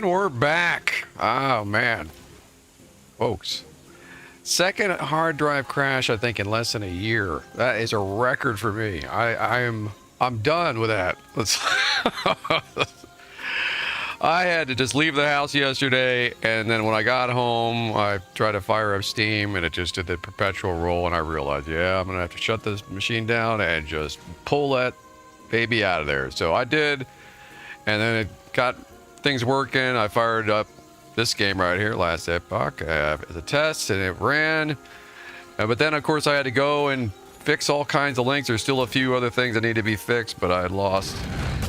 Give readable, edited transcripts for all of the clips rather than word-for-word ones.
And we're back. Oh man, folks. Second hard drive crash, I think, in less than a year. That is a record for me. I'm done with that. I had to just leave the house yesterday, and then when I got home, I tried to fire up Steam, and it just did the perpetual roll, and I realized, yeah, I'm gonna have to shut this machine down and just pull that baby out of there. So I did, and then it got things working. I fired up this game right here, last Epoch, as a test, and it ran. But then, of course, I had to go and fix all kinds of links. There's still a few other things that need to be fixed, but I had lost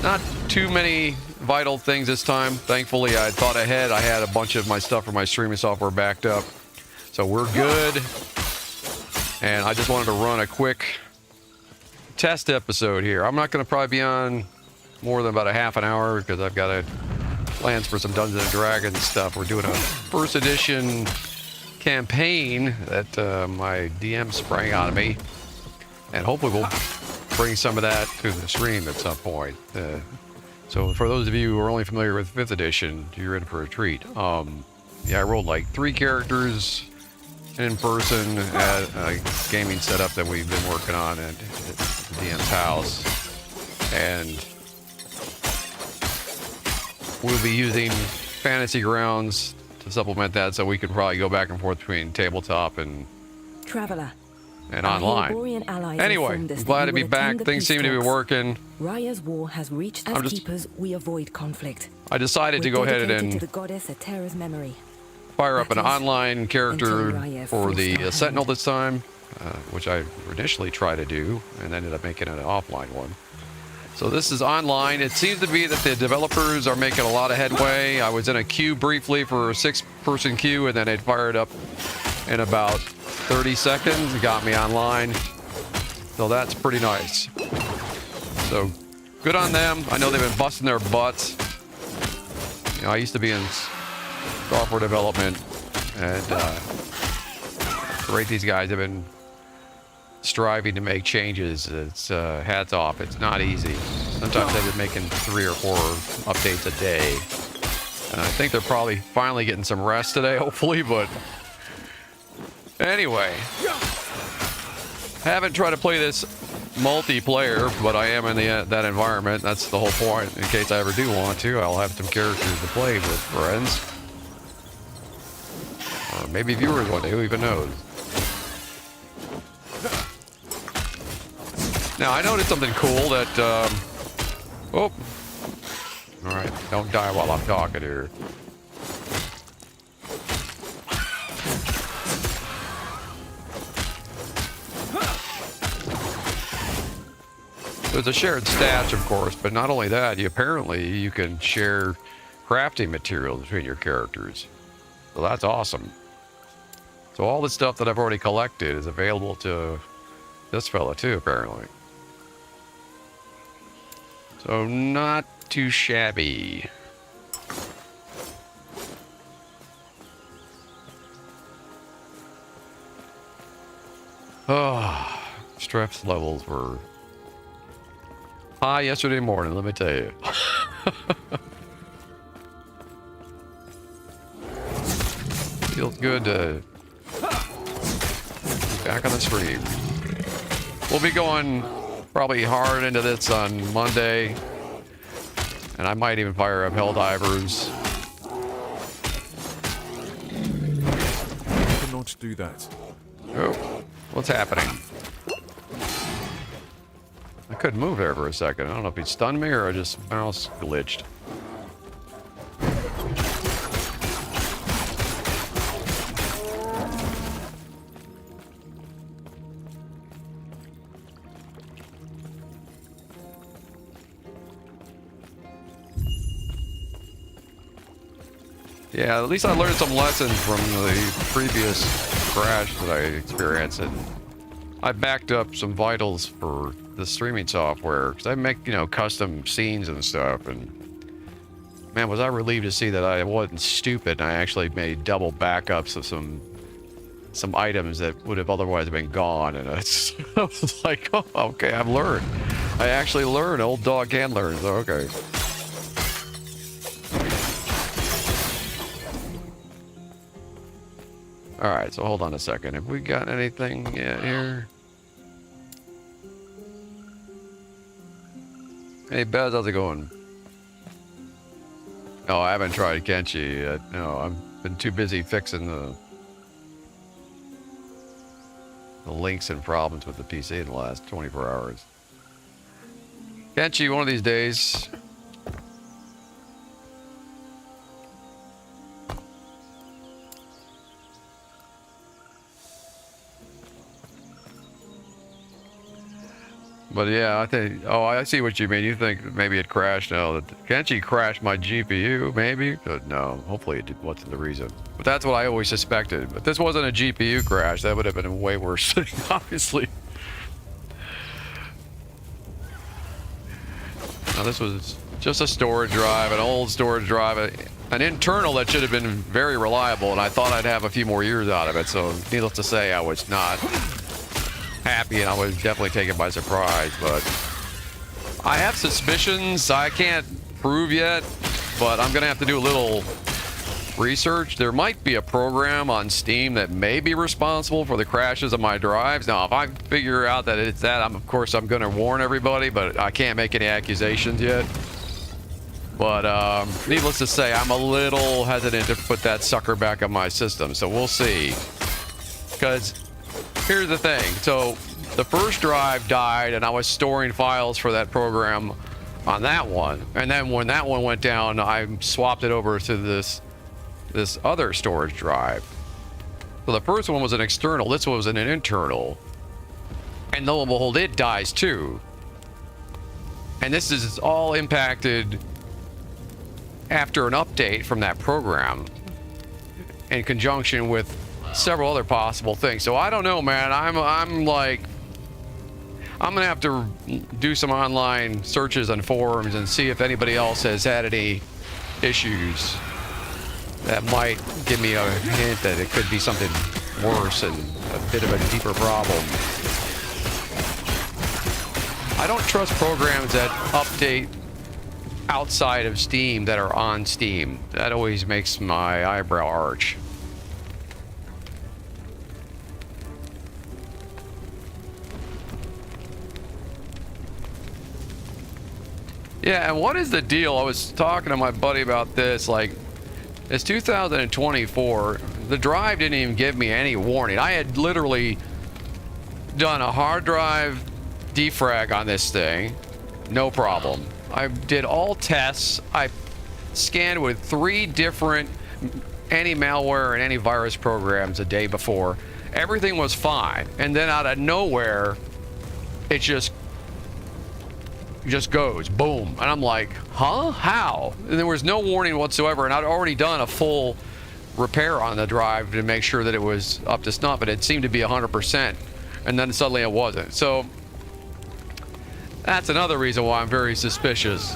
not too many vital things this time. Thankfully, I thought ahead. I had a bunch of my stuff from my streaming software backed up, so we're good. And I just wanted to run a quick test episode here. I'm not going to probably be on more than about a half an hour because I've got plans for some Dungeons & Dragons stuff. We're doing a first edition campaign that my DM sprang on me, and hopefully we'll bring some of that to the stream at some point. So for those of you who are only familiar with 5th edition, you're in for a treat. Yeah, I rolled like 3 characters in person at a gaming setup that we've been working on at the DM's house, and we'll be using Fantasy Grounds to supplement that, so we could probably go back and forth between tabletop and Traveler and online. Anyway, I'm glad to be back. Things seem to be working. Raya's war has reached as keepers. We avoid conflict. I decided to go ahead and to the goddess Atera's memory. Fire up an online character for the Sentinel this time, which I initially tried to do and ended up making an offline one. So this is online. It seems to be that the developers are making a lot of headway. I was in a queue briefly for a 6-person queue, and then it fired up in about 30 seconds. It got me online. So that's pretty nice. So good on them. I know they've been busting their butts. You know, I used to be in software development, and great, these guys have been striving to make changes. It's hats off. It's not easy. Sometimes they've been making 3 or 4 updates a day, and I think they're probably finally getting some rest today, hopefully. But anyway, haven't tried to play this multiplayer, but I am in that environment. That's the whole point. In case I ever do want to, I'll have some characters to play with friends, or maybe viewers one day. Who even knows? Now, I noticed something cool that, oh, all right, don't die while I'm talking here. There's a shared stash, of course, but not only that, apparently you can share crafting materials between your characters. So that's awesome. So all the stuff that I've already collected is available to this fella too, apparently. So not too shabby. Oh, stress levels were high yesterday morning, let me tell you. Feels good to be back on the stream. We'll be going probably hard into this on Monday, and I might even fire up Helldivers. I cannot do that. Oh, what's happening? I couldn't move there for a second. I don't know if he stunned me or I just mouse glitched. Yeah, at least I learned some lessons from the previous crash that I experienced, and I backed up some vitals for the streaming software, because I make, you know, custom scenes and stuff, and man, was I relieved to see that I wasn't stupid and I actually made double backups of some items that would have otherwise been gone, and I was like, oh, okay, I've learned. I actually learned. Old dog can learn, so okay. All right, so hold on a second. Have we got anything yet here? Hey, Bez, how's it going? No, I haven't tried Kenshi yet. No, I've been too busy fixing the links and problems with the PC in the last 24 hours. Kenshi, one of these days. But yeah, I think, oh, I see what you mean. You think maybe it crashed. No, Kenshi crashed my GPU, maybe? No, hopefully it wasn't the reason. But that's what I always suspected. But this wasn't a GPU crash. That would have been way worse, obviously. Now, this was just a storage drive, an old storage drive, an internal that should have been very reliable, and I thought I'd have a few more years out of it. So, needless to say, I was not happy, and I was definitely taken by surprise. But I have suspicions. I can't prove yet, but I'm gonna have to do a little research. There might be a program on Steam that may be responsible for the crashes of my drives. Now, if I figure out that it's that, of course I'm gonna warn everybody, but I can't make any accusations yet. But needless to say, I'm a little hesitant to put that sucker back on my system, so we'll see. Because here's the thing. So the first drive died, and I was storing files for that program on that one. And then when that one went down, I swapped it over to this other storage drive. So the first one was an external. This one was an internal. And lo and behold, it dies too. And this is all impacted after an update from that program in conjunction with several other possible things. So I don't know, man. I'm like, I'm gonna have to do some online searches on forums and see if anybody else has had any issues that might give me a hint that it could be something worse and a bit of a deeper problem. I don't trust programs that update outside of Steam that are on Steam. That always makes my eyebrow arch. Yeah, and what is the deal? I was talking to my buddy about this, like, it's 2024, the drive didn't even give me any warning. I had literally done a hard drive defrag on this thing, no problem. I did all tests. I scanned with 3 different anti-malware and antivirus programs a day before. Everything was fine, and then out of nowhere, it just goes boom, and I'm like, huh? How? And there was no warning whatsoever, and I'd already done a full repair on the drive to make sure that it was up to snuff, but it seemed to be 100%, and then suddenly it wasn't. So that's another reason why I'm very suspicious.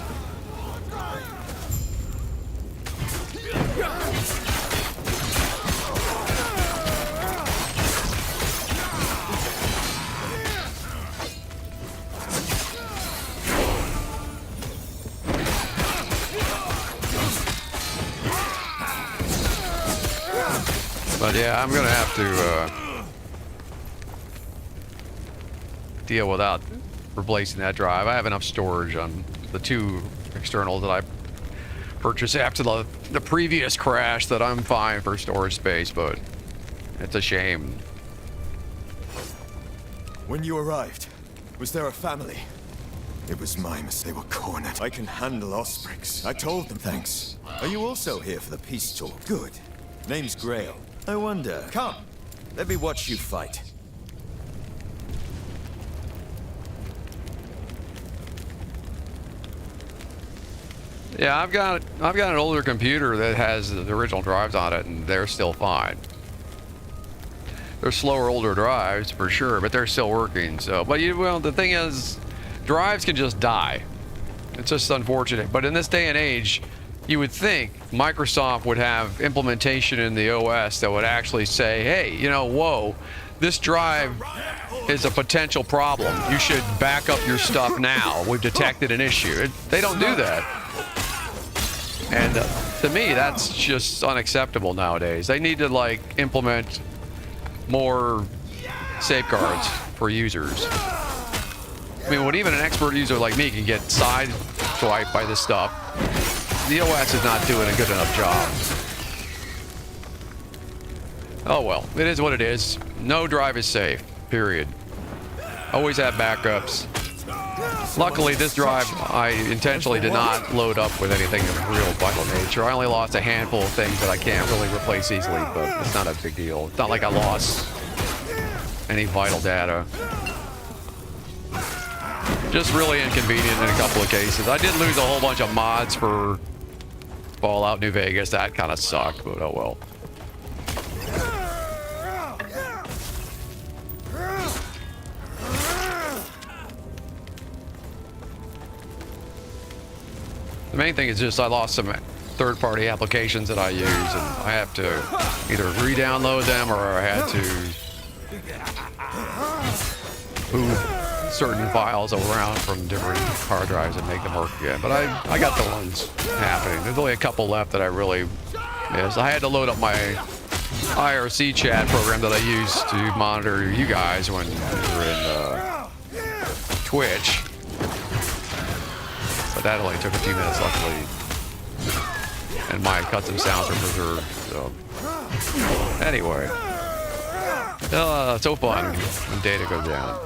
But yeah, I'm gonna have to deal without replacing that drive. I have enough storage on the 2 externals that I purchased after the previous crash that I'm fine for storage space, but it's a shame. When you arrived, was there a family? It was my mistake. They were cornered. I can handle Osprix. I told them thanks. Are you also here for the peace talk? Good. Name's Grail. I wonder. Come, let me watch you fight. Yeah, I've got an older computer that has the original drives on it, and they're still fine. They're slower, older drives for sure, but they're still working. So, but well, the thing is, drives can just die. It's just unfortunate. But in this day and age, you would think Microsoft would have implementation in the OS that would actually say, hey, you know, whoa, this drive is a potential problem. You should back up your stuff now. We've detected an issue. They don't do that. And to me, that's just unacceptable nowadays. They need to, like, implement more safeguards for users. I mean, when even an expert user like me can get sideswiped by this stuff, the OS is not doing a good enough job. Oh well, it is what it is. No drive is safe, period. Always have backups. Luckily, this drive I intentionally did not load up with anything of real vital nature. I only lost a handful of things that I can't really replace easily, but it's not a big deal. It's not like I lost any vital data. Just really inconvenient in a couple of cases. I did lose a whole bunch of mods for Fallout New Vegas. That kind of sucked, but oh well. The main thing is just I lost some third-party applications that I use, and I have to either re-download them or I had to move certain files around from different hard drives and make them work again. But I got the ones happening. There's only a couple left that I really missed. I had to load up my IRC chat program that I use to monitor you guys when you're in Twitch. But that only took a few minutes, luckily. And my custom sounds are preserved, so. Anyway. So fun when data goes down.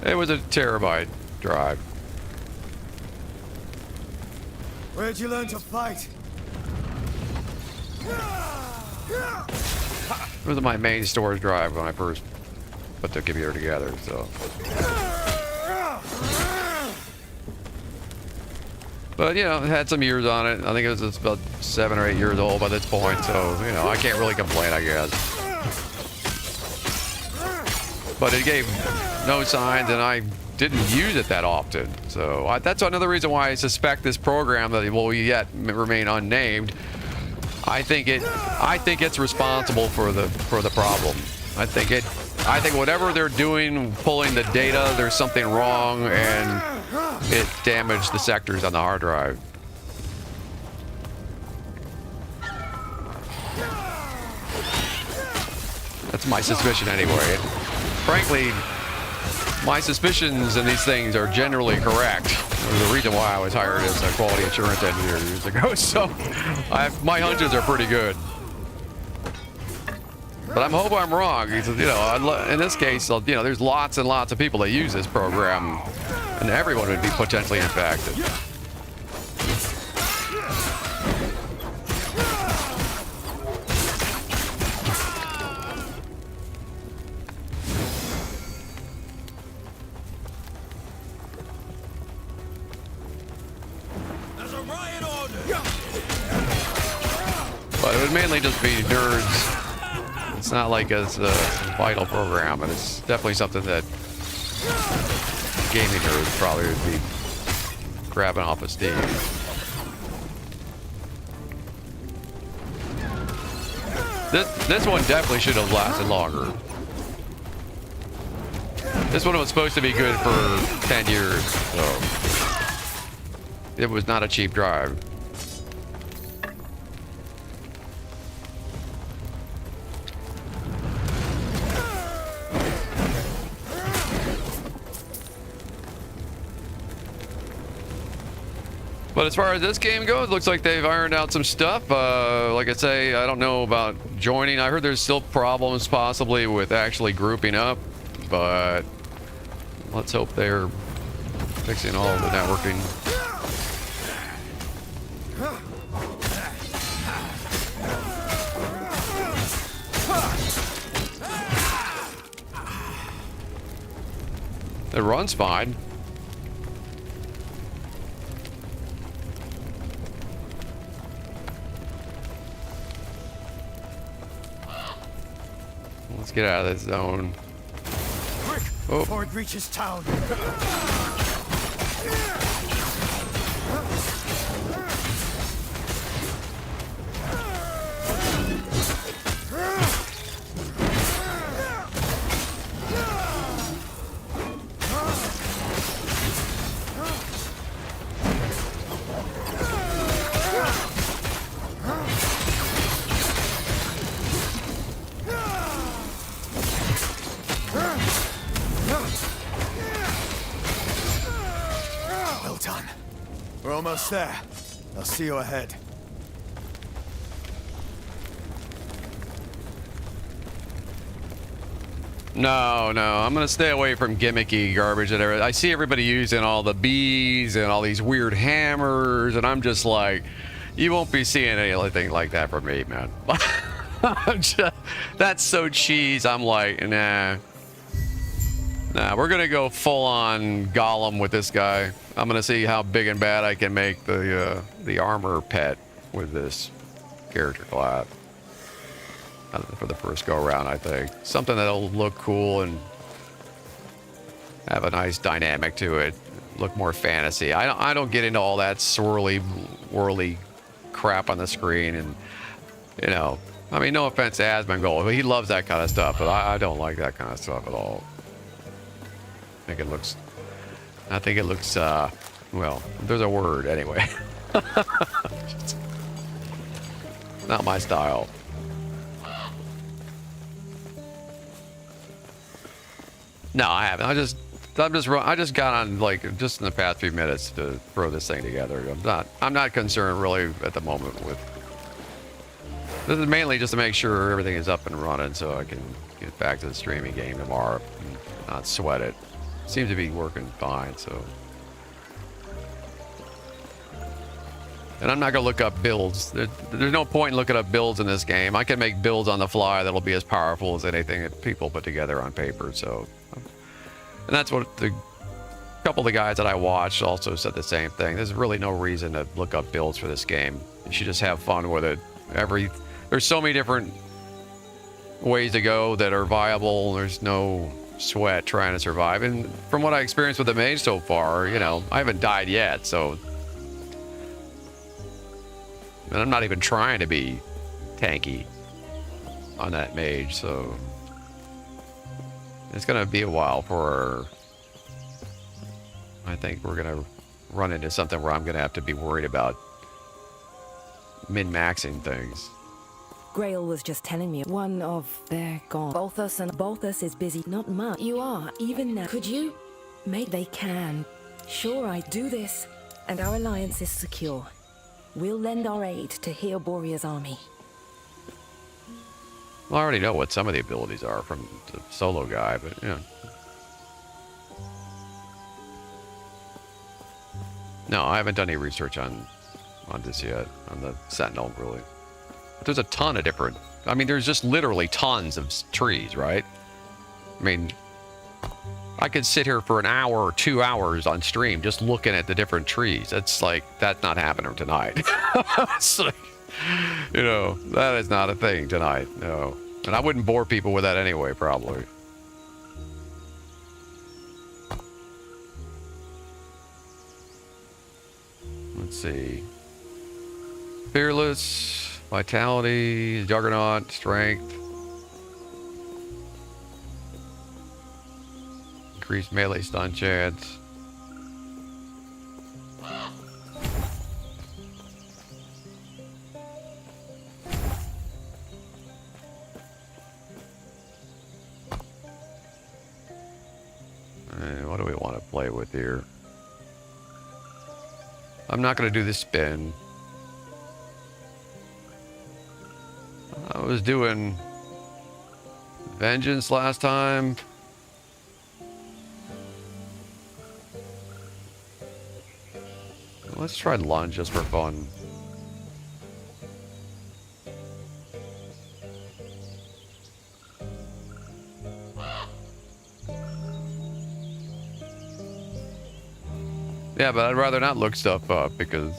It was a terabyte drive. Where'd you learn to fight? It was my main storage drive when I first put the computer together, so. But, you know, it had some years on it. I think it was about 7 or 8 years old by this point, so, you know, I can't really complain, I guess. But it gave no signs, and I didn't use it that often. So that's another reason why I suspect this program that will yet remain unnamed. I think it's responsible for the problem. I think whatever they're doing, pulling the data, there's something wrong, and it damaged the sectors on the hard drive. That's my suspicion anyway. Frankly, my suspicions in these things are generally correct. There's a reason why I was hired as a quality assurance engineer years ago, so my hunches are pretty good. But I hope I'm wrong. You know, in this case, you know, there's lots and lots of people that use this program, and everyone would be potentially infected. But it would mainly just be nerds. It's not like it's a vital program, and it's definitely something that gaming nerds probably would be grabbing off of Steam. This one definitely should have lasted longer. This one was supposed to be good for 10 years, so it was not a cheap drive. But as far as this game goes, looks like they've ironed out some stuff. Like I say, I don't know about joining. I heard there's still problems possibly with actually grouping up, but let's hope they're fixing all of the networking. It runs fine. Let's get out of this zone. Quick, oh. Before it reaches town. almost there. I'll see you ahead. No, I'm gonna stay away from gimmicky garbage and everything. I see everybody using all the bees and all these weird hammers, and I'm just like, you won't be seeing anything like that from me, man. That's so cheese. I'm like, nah, we're gonna go full on Gollum with this guy. I'm gonna see how big and bad I can make the armor pet with this character class. For the first go around, I think something that'll look cool and have a nice dynamic to it, look more fantasy. I don't get into all that swirly, whirly crap on the screen, and you know, I mean, no offense to Asmongold, he loves that kind of stuff, but I don't like that kind of stuff at all. I think it looks well, there's a word anyway. Not my style. No, I haven't. I just got on, like, just in the past few minutes to throw this thing together. I'm not concerned really at the moment with. This is mainly just to make sure everything is up and running so I can get back to the streaming game tomorrow and not sweat it. Seems to be working fine, so. And I'm not gonna look up builds. There's no point in looking up builds in this game. I can make builds on the fly that'll be as powerful as anything that people put together on paper, so. And that's what the couple of the guys that I watched also said the same thing. There's really no reason to look up builds for this game. You should just have fun with it. There's so many different ways to go that are viable. There's no sweat trying to survive. And from what I experienced with the mage so far, you know, I haven't died yet, so. And I'm not even trying to be tanky on that mage, so. It's gonna be a while for. I think we're gonna run into something where I'm gonna have to be worried about min-maxing things. Grail was just telling me one of they're gone. Balthus is busy. Not much. You are even now. Could you? They can. Sure, I do this, and our alliance is secure. We'll lend our aid to heal Borea's army. Well, I already know what some of the abilities are from the solo guy, but yeah. No, I haven't done any research on this yet, on the Sentinel, really. But there's a ton of different. I mean, there's just literally tons of trees, right? I mean, I could sit here for an hour or 2 hours on stream just looking at the different trees. That's like, that's not happening tonight. It's like, you know, that is not a thing tonight, no. And I wouldn't bore people with that anyway, probably. Let's see. Fearless, vitality, juggernaut, strength. Increased melee stun chance. What do we want to play with here? I'm not going to do the spin. I was doing vengeance last time. Let's try lunge just for fun. Yeah, but I'd rather not look stuff up because,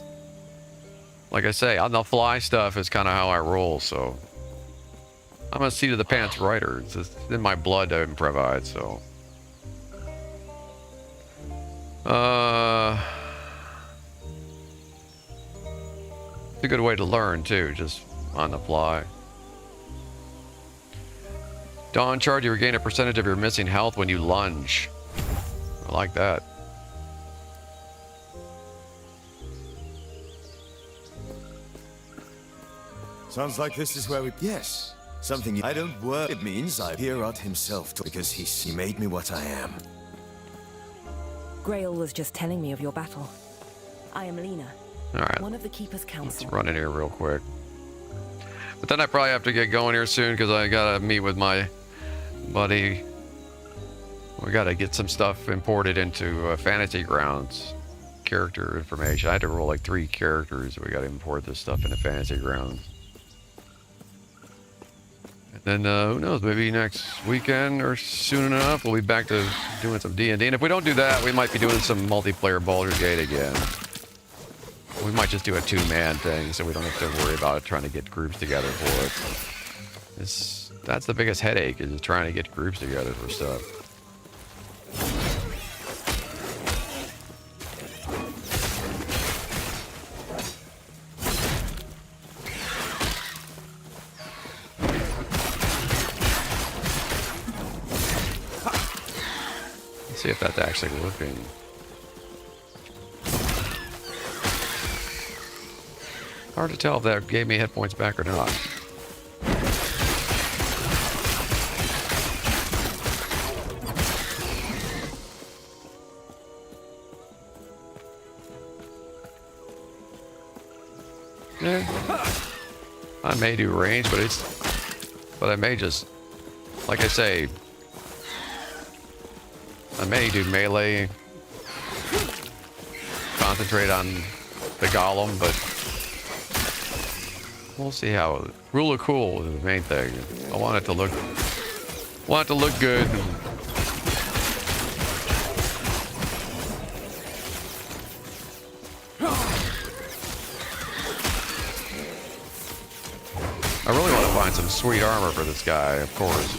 like I say, on the fly stuff is kind of how I roll, so. I'm a seat of the pants writer. It's just in my blood to improvise, so. It's a good way to learn, too, just on the fly. Dawn charge, you regain a percentage of your missing health when you lunge. I like that. Sounds like this is where we... Yes. Something I don't work. It means I hear out himself because he made me what I am. Grail was just telling me of your battle. I am Lena, All right. one of the Keeper's Council. Let's run in here real quick. But then I probably have to get going here soon because I gotta meet with my buddy. We gotta get some stuff imported into Fantasy Grounds. Character information. I had to roll like 3 characters. We gotta import this stuff into Fantasy Grounds. And then who knows? Maybe next weekend or soon enough we'll be back to doing some D&D. And if we don't do that, we might be doing some multiplayer Baldur's Gate again. We might just do a 2-man thing so we don't have to worry about it trying to get groups together for it. That's the biggest headache, is trying to get groups together for stuff. Let's see if that's actually working. Hard to tell if that gave me hit points back or not. Yeah. I may do range, but I may just, like I say, I may do melee, concentrate on the golem, but we'll see how. Rule of cool is the main thing. I want it to look good. I really want to find some sweet armor for this guy, of course.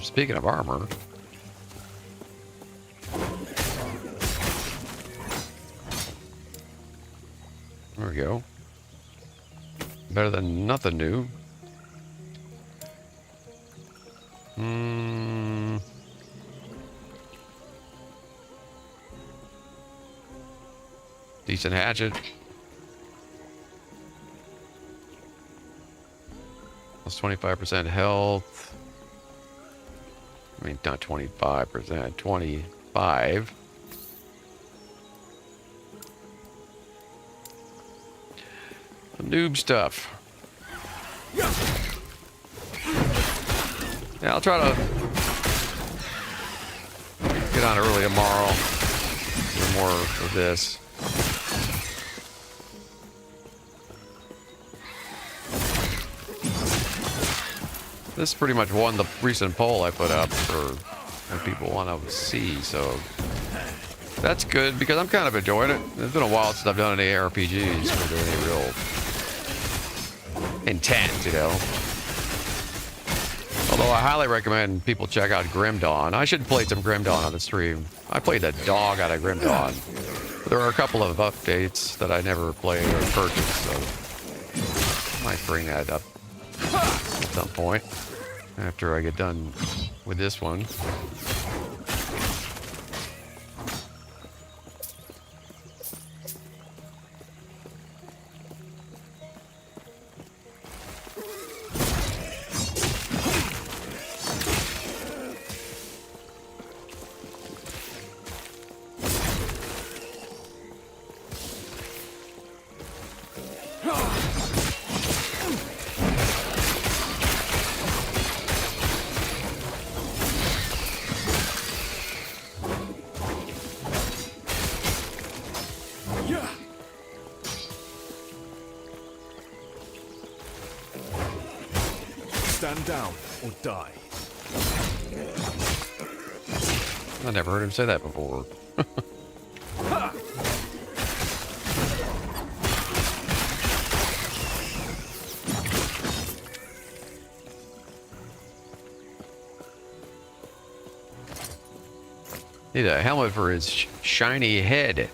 Speaking of armor, there we go. Better than nothing new. Decent hatchet. Plus 25% health. I mean, not 25%, 25. Noob stuff. Yeah, I'll try to get on early tomorrow. Do more of this. This pretty much won the recent poll I put up for what people want to see, so that's good because I'm kind of enjoying it. It's been a while since I've done any ARPGs for any real intent, you know. Although I highly recommend people check out Grim Dawn. I should play some Grim Dawn on the stream. I played the dog out of Grim Dawn. There are a couple of updates that I never played or purchased, so I might bring that up at some point after I get done with this one. Stand down or die. I never heard him say that before. Need a helmet for his shiny head.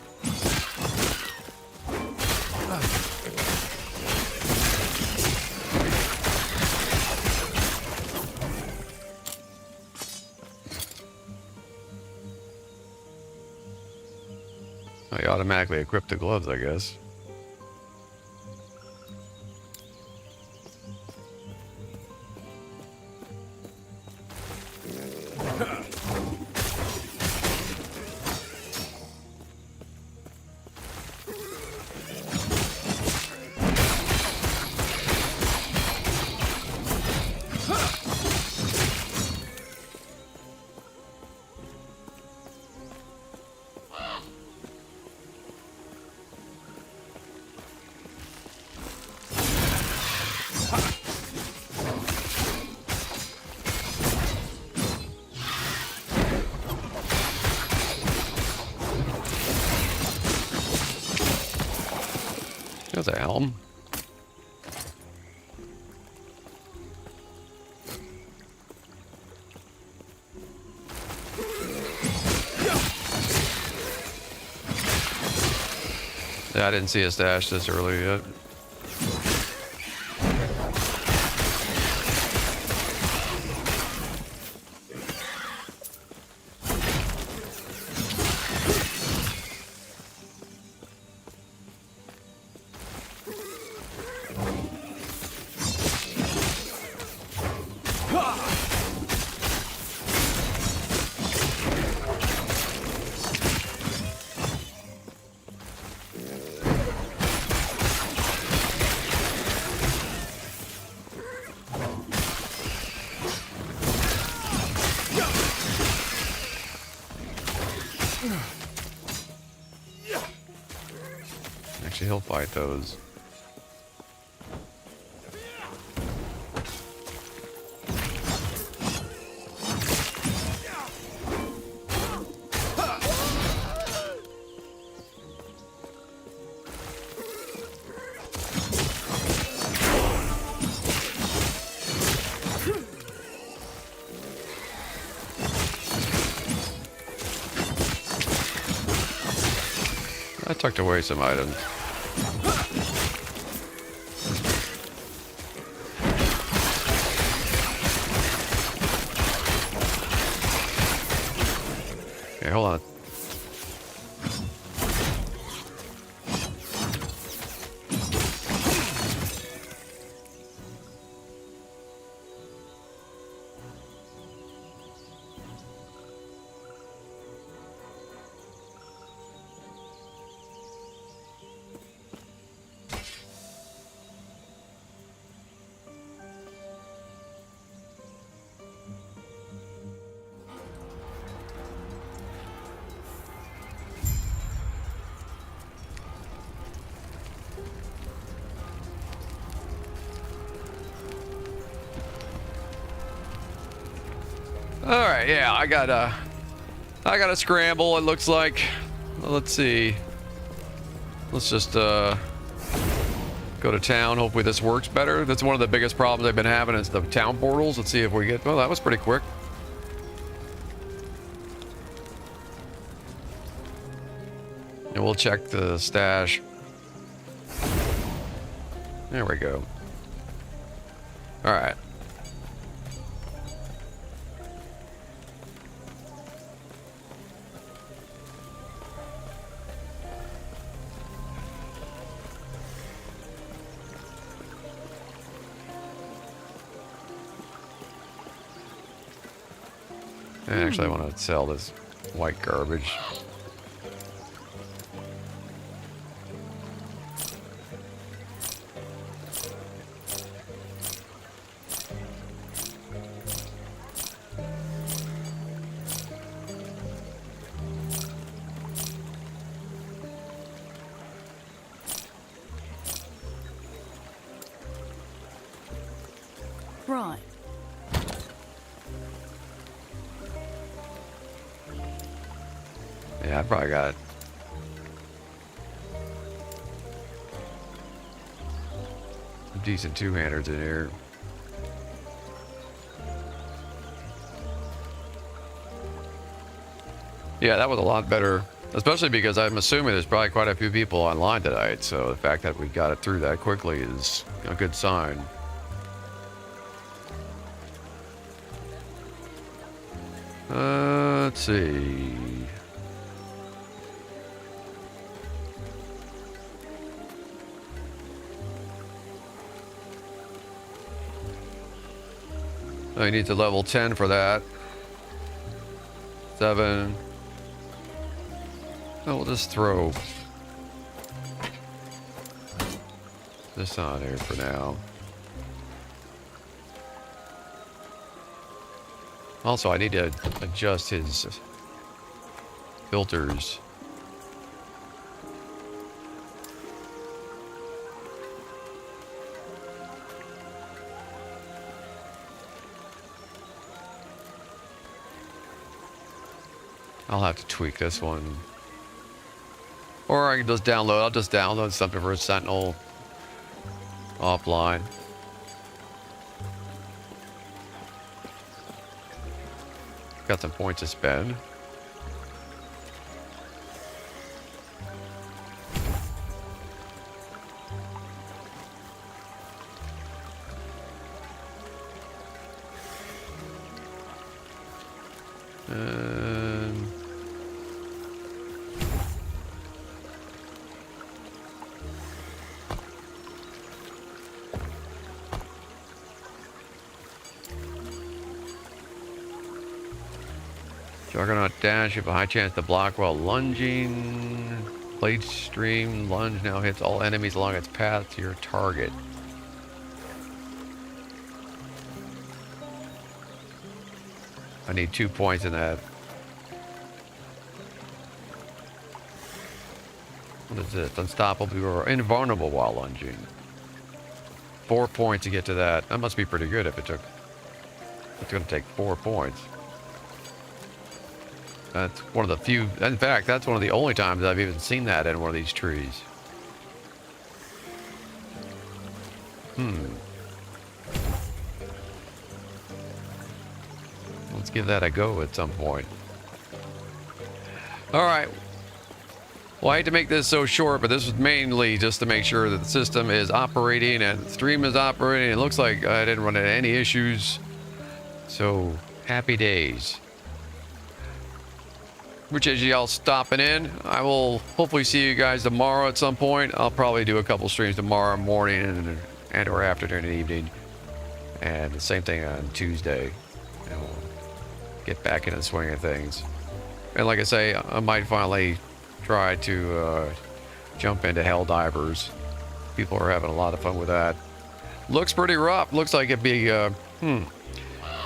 I automatically equip the gloves, I guess. There's a helm. Yeah, I didn't see a stash this early yet. Actually, he'll fight those. I tucked away some items. Okay, hold on. All right, yeah, I got a scramble. It looks like. Well, let's see. Let's just go to town. Hopefully this works better. That's one of the biggest problems I've been having is the town portals. Let's see if we get. Well, that was pretty quick. And we'll check the stash. There we go. All right. And actually, I want to sell this white garbage. Right. Yeah, I probably got some decent two-handers in here. Yeah, that was a lot better, especially because I'm assuming there's probably quite a few people online tonight, so the fact that we got it through that quickly is a good sign. Let's see. I need to level 10 for that. 7. Oh, we'll just throw this on here for now. Also, I need to adjust his filters. I'll have to tweak this one. Or I can just download, I'll just download something for a Sentinel offline. Got some points to spend. Juggernaut dash, you have a high chance to block while lunging. Blade stream, lunge now hits all enemies along its path to your target. I need 2 points in that. What is this? Unstoppable or invulnerable while lunging. 4 points to get to that. That must be pretty good if it took... It's going to take 4 points. That's one of the few... In fact, that's one of the only times I've even seen that in one of these trees. Let's give that a go at some point. Alright. Well, I hate to make this so short, but this was mainly just to make sure that the system is operating and the stream is operating. It looks like I didn't run into any issues. So, happy days. Appreciate y'all stopping in. I will hopefully see you guys tomorrow at some point. I'll probably do a couple streams tomorrow morning and or afternoon and evening. And the same thing on Tuesday. And we'll get back into the swing of things. And like I say, I might finally try to jump into Helldivers. People are having a lot of fun with that. Looks pretty rough. Looks like it'd be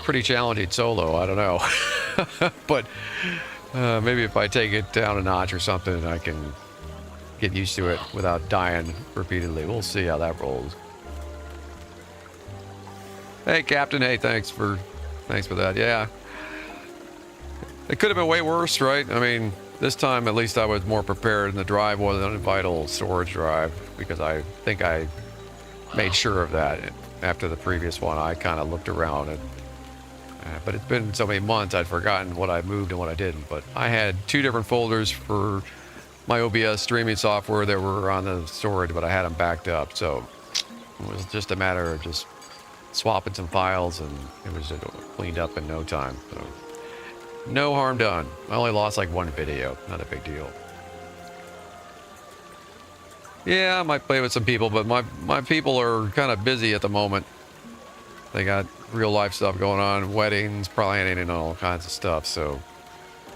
pretty challenging solo. I don't know. But maybe if I take it down a notch or something, I can get used to it without dying repeatedly. We'll see how that rolls. Hey, Captain. Hey, thanks for that. Yeah. It could have been way worse, right? I mean, this time at least I was more prepared, and the drive wasn't a vital storage drive because I think I made sure of that. After the previous one, I kind of looked around and but it's been so many months I'd forgotten what I moved and what I didn't. But I had 2 different folders for my OBS streaming software that were on the storage, but I had them backed up. So it was just a matter of just swapping some files, and it was cleaned up in no time. So no harm done. I only lost like 1 video. Not a big deal. Yeah, I might play with some people, but my people are kind of busy at the moment. They got real life stuff going on, weddings, planning, and all kinds of stuff. So,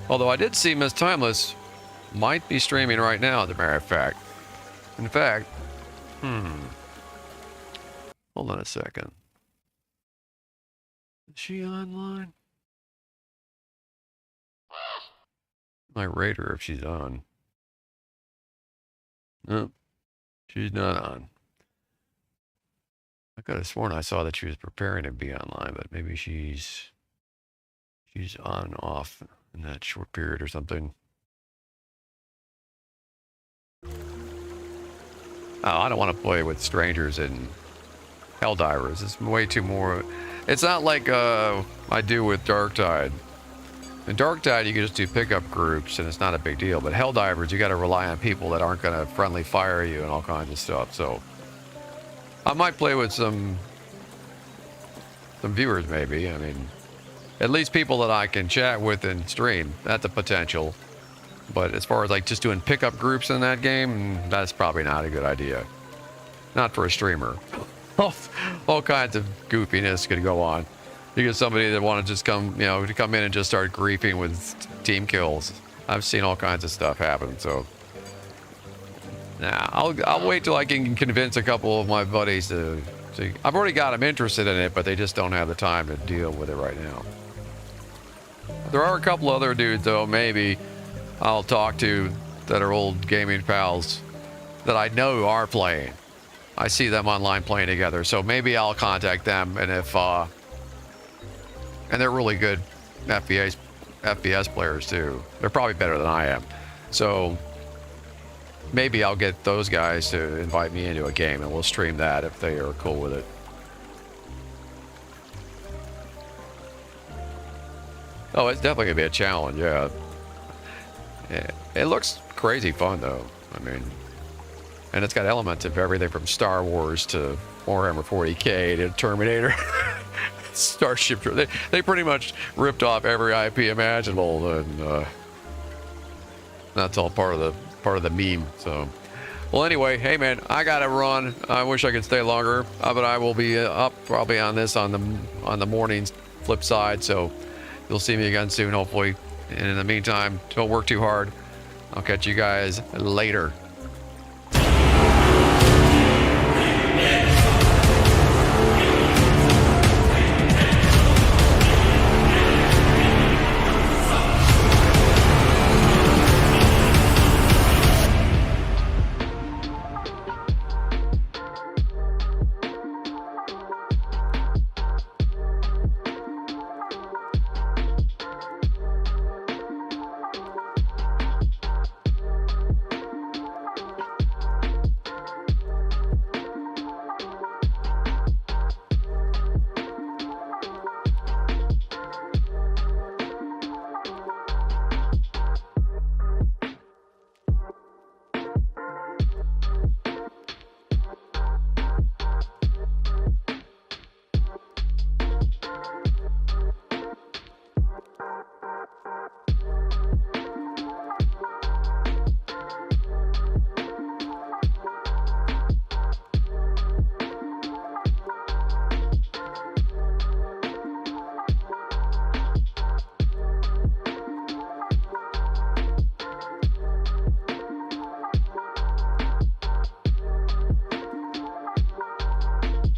although I did see Miss Timeless might be streaming right now, as a matter of fact. In fact, hold on a second. Is she online? I rate her if she's on. Nope, she's not on. I could have sworn I saw that she was preparing to be online, but maybe she's on off in that short period or something. Oh, I don't want to play with strangers in Helldivers. It's way too more. It's not like I do with Darktide. In Darktide, you can just do pickup groups, and it's not a big deal. But Helldivers, you got to rely on people that aren't going to friendly fire you and all kinds of stuff. So I might play with some viewers, maybe. I mean, at least people that I can chat with and stream. That's a potential. But as far as like just doing pickup groups in that game, that's probably not a good idea. Not for a streamer. All kinds of goofiness could go on. You get somebody that want to just come, you know, to come in and just start griefing with team kills. I've seen all kinds of stuff happen, so. Nah, I'll wait till I can convince a couple of my buddies to see. I've already got them interested in it, but they just don't have the time to deal with it right now. There are a couple other dudes, though, maybe I'll talk to that are old gaming pals that I know are playing. I see them online playing together, so maybe I'll contact them, and if, and they're really good FPS players, too. They're probably better than I am. So maybe I'll get those guys to invite me into a game, and we'll stream that if they are cool with it. Oh, it's definitely going to be a challenge, yeah. It looks crazy fun, though. I mean, and it's got elements of everything from Star Wars to Warhammer 40K to Terminator. Starship. They pretty much ripped off every IP imaginable, and that's all part of the meme. So, well, anyway, hey man, I gotta run. I wish I could stay longer, but I will be up probably on this on the morning's flip side. So you'll see me again soon, hopefully. And in the meantime, don't work too hard. I'll catch you guys later.